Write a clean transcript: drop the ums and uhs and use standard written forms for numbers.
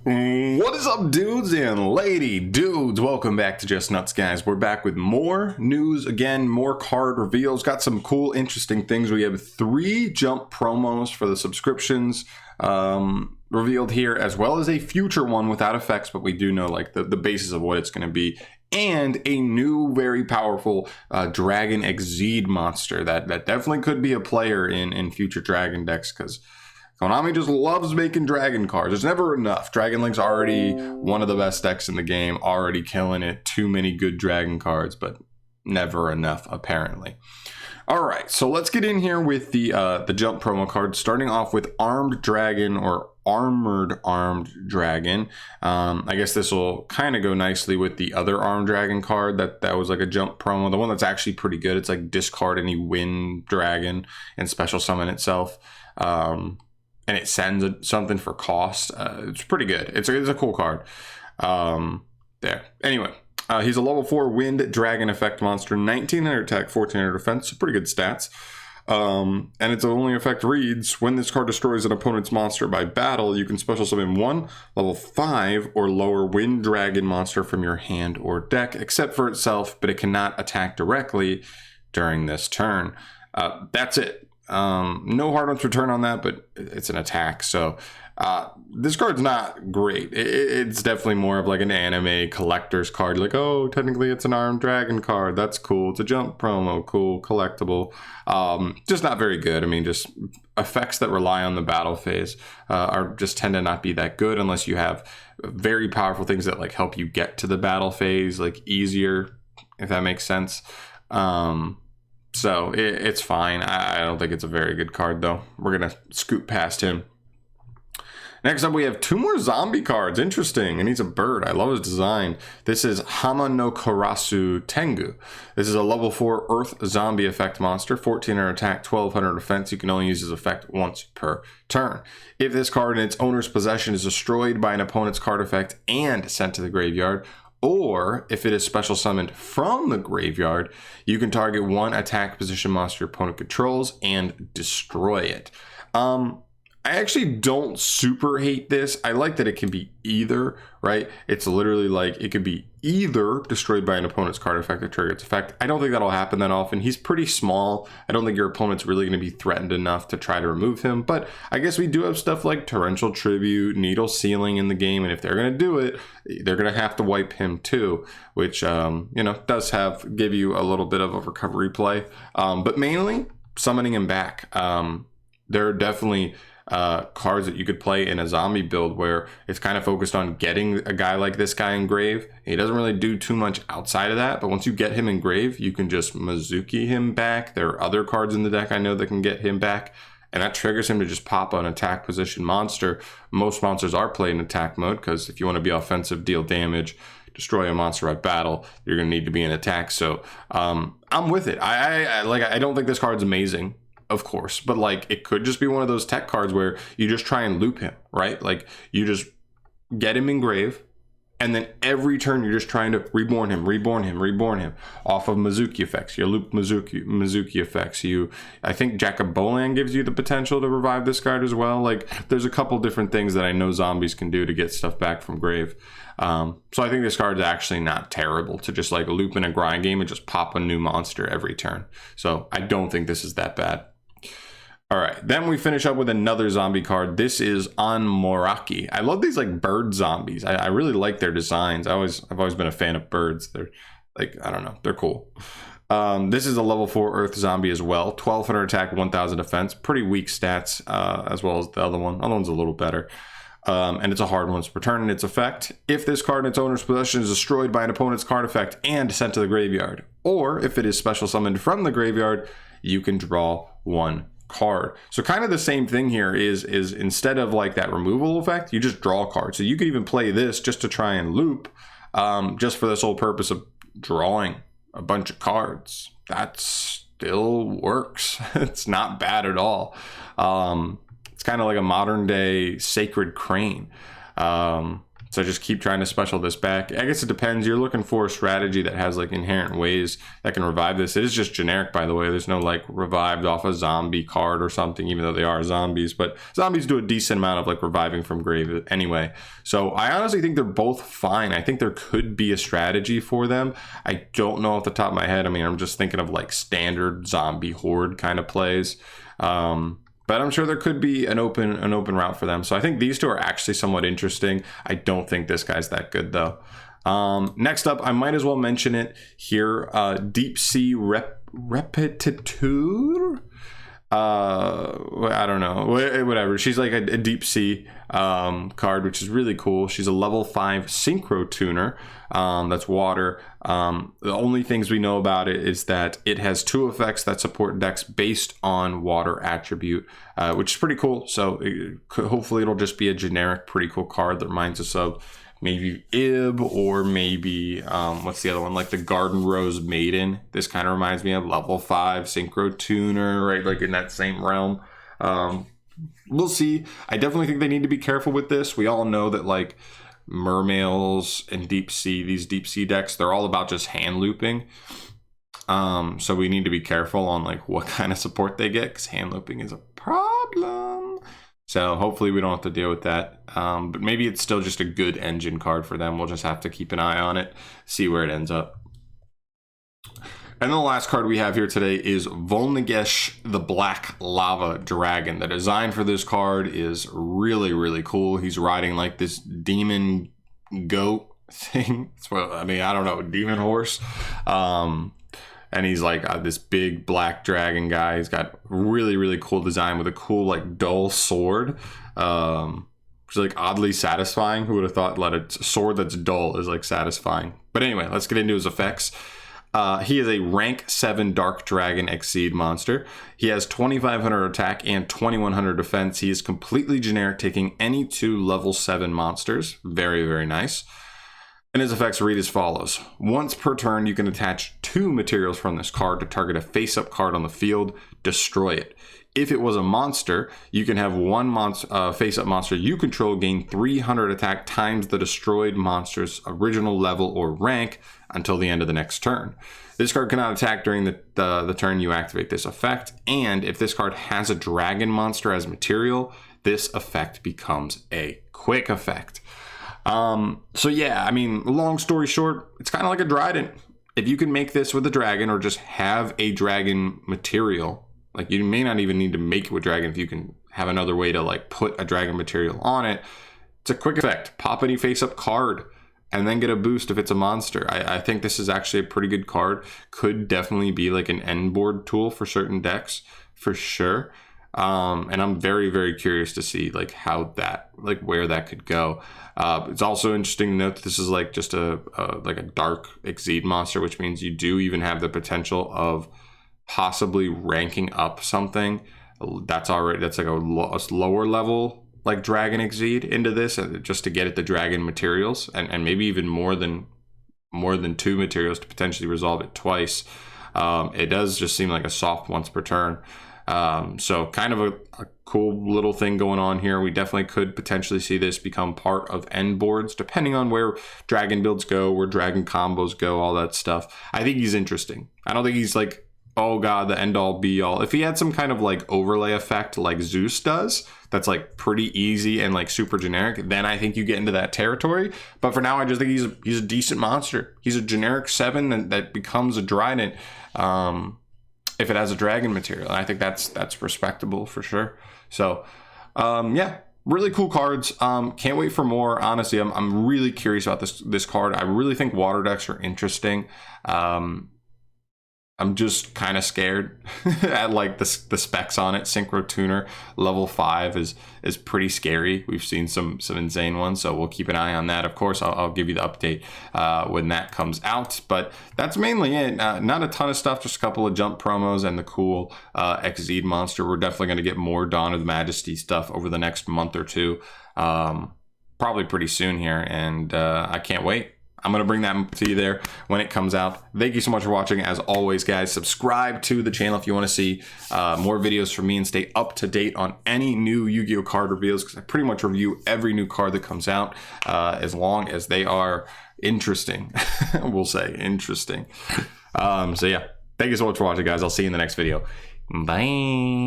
What is up, dudes and lady dudes? Welcome back to Just Nuts, guys. We're back with more news again, more card reveals. Got some cool, interesting things. We have 3 jump promos for the subscriptions revealed here, as well as a future one without effects, but we do know like the basis of what it's going to be. And a new, very powerful Dragon Exceed monster that definitely could be a player in future Dragon decks, because Konami just loves making dragon cards. There's never enough. Dragon Link's already one of the best decks in the game, already killing it. Too many good dragon cards, but never enough, apparently. All right, so let's get in here with the jump promo cards, starting off with Armed Dragon or Armored Armed Dragon. I guess this will kind of go nicely with the other Armed Dragon card that was like a jump promo. The one that's actually pretty good. It's like discard any Wind Dragon and special summon itself. And it sends something for cost. It's pretty good. It's a cool card. There. Anyway, he's a level 4 Wind Dragon effect monster, 1900 attack, 1400 defense. So pretty good stats. And its only effect reads, when this card destroys an opponent's monster by battle, you can special summon 1 level 5 or lower Wind Dragon monster from your hand or deck, except for itself, but it cannot attack directly during this turn. That's it. No hard on return on that, but it's an attack. So this card's not great. It's definitely more of like an anime collector's card. Like, oh, technically it's an Armed Dragon card. That's cool. It's a jump promo. Cool. Collectible. Just not very good. I mean, just effects that rely on the battle phase are just tend to not be that good unless you have very powerful things that like help you get to the battle phase like easier, if that makes sense. So it's fine. I don't think it's a very good card, though. We're going to scoot past him. Next up, we have 2 more zombie cards. Interesting. And he's a bird. I love his design. This is Hama no Karasu Tengu. This is a level 4 Earth zombie effect monster. 1400 attack, 1200 defense. You can only use his effect once per turn. If this card in its owner's possession is destroyed by an opponent's card effect and sent to the graveyard, or if it is special summoned from the graveyard, you can target 1 attack position monster your opponent controls and destroy it. I actually don't super hate this. I like that it can be either, right? It's literally like it could be either destroyed by an opponent's card effect or trigger its effect. I don't think that'll happen that often. He's pretty small. I don't think your opponent's really going to be threatened enough to try to remove him. But I guess we do have stuff like Torrential Tribute, Needle Sealing in the game. And if they're going to do it, they're going to have to wipe him too, which, does give you a little bit of a recovery play. But mainly summoning him back. There are definitely cards that you could play in a zombie build where it's kind of focused on getting a guy like this guy in grave. He doesn't really do too much outside of that, but once you get him in grave, you can just Mizuki him back. There are other cards in the deck I know that can get him back, and that triggers him to just pop an attack position monster. Most monsters are played in attack mode because if you want to be offensive, deal damage, destroy a monster at battle, you're going to need to be in attack. So I'm with it. I don't think this card's amazing, of course, but like it could just be one of those tech cards where you just try and loop him, right? Like you just get him in grave, and then every turn you're just trying to reborn him off of Mizuki effects. You loop Mizuki effects. I think Jacobolan gives you the potential to revive this card as well. Like there's a couple different things that I know zombies can do to get stuff back from grave. So I think this card is actually not terrible to just like loop in a grind game and just pop a new monster every turn. So I don't think this is that bad. All right, then we finish up with another zombie card. This is Anmoraki. I love these like bird zombies. I really like their designs. I've always been a fan of birds. They're like, I don't know, they're cool. This is a level 4 Earth zombie as well. 1200 attack, 1000 defense. Pretty weak stats, as well as the other one. The other one's a little better. And it's a hard one to return in its effect. If this card in its owner's possession is destroyed by an opponent's card effect and sent to the graveyard, or if it is special summoned from the graveyard, you can draw 1 card. So kind of the same thing here is instead of like that removal effect, you just draw a card. So you could even play this just to try and loop, just for the sole purpose of drawing a bunch of cards. That still works. It's not bad at all. It's kind of like a modern day Sacred Crane. So just keep trying to special this back. I guess it depends. You're looking for a strategy that has like inherent ways that can revive this. It is just generic, by the way. There's no like revived off a zombie card or something, even though they are zombies. But zombies do a decent amount of like reviving from grave anyway. So I honestly think they're both fine. I think there could be a strategy for them. I don't know off the top of my head. I mean, I'm just thinking of like standard zombie horde kind of plays. But I'm sure there could be an open route for them. So I think these two are actually somewhat interesting. I don't think this guy's that good though. Next up, I might as well mention it here. Deep Sea Repetiteur. I don't know, whatever. She's like a deep sea card, which is really cool. She's a level 5 synchro tuner. That's water. The only things we know about it is that it has 2 effects that support decks based on water attribute, which is pretty cool. So hopefully it'll just be a generic, pretty cool card that reminds us of maybe Ib, or maybe what's the other one, like the Garden Rose Maiden. This kind of reminds me of level 5 synchro tuner, right? Like in that same realm. We'll see. I definitely think they need to be careful with this. We all know that like mermails and deep sea, these deep sea decks, they're all about just hand looping. So we need to be careful on like what kind of support they get, because hand looping is a problem. So hopefully we don't have to deal with that. But maybe it's still just a good engine card for them. We'll just have to keep an eye on it, see where it ends up. And the last card we have here today is Volnagesh, the Black Lava Dragon. The design for this card is really, really cool. He's riding like this demon goat thing. I mean, I don't know, demon horse. And he's like this big black dragon guy. He's got really, really cool design with a cool like dull sword. Which is like oddly satisfying. Who would have thought that a sword that's dull is like satisfying? But anyway, let's get into his effects. He is a rank 7 Dark Dragon Exceed monster. He has 2500 attack and 2100 defense. He is completely generic, taking any 2 level 7 monsters. Very, very nice. And his effects read as follows. Once per turn, you can attach 2 materials from this card to target a face-up card on the field. Destroy it. If it was a monster, you can have one face-up monster you control gain 300 attack times the destroyed monster's original level or rank until the end of the next turn. This card cannot attack during the turn you activate this effect, and if this card has a dragon monster as material, this effect becomes a quick effect. So yeah, I mean, long story short, it's kind of like a Drident. If you can make this with a dragon or just have a dragon material, like you may not even need to make it with dragon if you can have another way to like put a dragon material on it. It's a quick effect. Pop any face-up card and then get a boost if it's a monster. I think this is actually a pretty good card. Could definitely be like an end board tool for certain decks for sure. And I'm very, very curious to see like how that, like where that could go. It's also interesting to note that this is like just a dark Exceed monster, which means you do even have the potential of possibly ranking up something that's like a lower level like Dragon Exceed into this, just to get at the dragon materials, and maybe even more than 2 materials to potentially resolve it twice. It does just seem like a soft once per turn. So kind of a cool little thing going on here. We definitely could potentially see this become part of end boards, depending on where dragon builds go, where dragon combos go, all that stuff. I think he's interesting. I don't think he's like, oh god, the end all be all. If he had some kind of like overlay effect like Zeus does, that's like pretty easy and like super generic, then I think you get into that territory. But for now, I just think he's a decent monster. He's a generic 7 that becomes a Drident. If it has a dragon material, and I think that's respectable for sure. So yeah, really cool cards. Can't wait for more. Honestly, I'm really curious about this card. I really think water decks are interesting. I'm just kind of scared at like the specs on it. Synchro Tuner level 5 is pretty scary. We've seen some insane ones, so we'll keep an eye on that. Of course, I'll give you the update when that comes out. But that's mainly it. Not a ton of stuff, just a couple of jump promos and the cool Exceed monster. We're definitely going to get more Dawn of the Majesty stuff over the next month or two, probably pretty soon here, and I can't wait. I'm going to bring that to you there when it comes out. Thank you so much for watching. As always, guys, subscribe to the channel if you want to see more videos from me and stay up to date on any new Yu-Gi-Oh card reveals, because I pretty much review every new card that comes out as long as they are interesting. We'll say interesting. So yeah, thank you so much for watching, guys. I'll see you in the next video. Bye.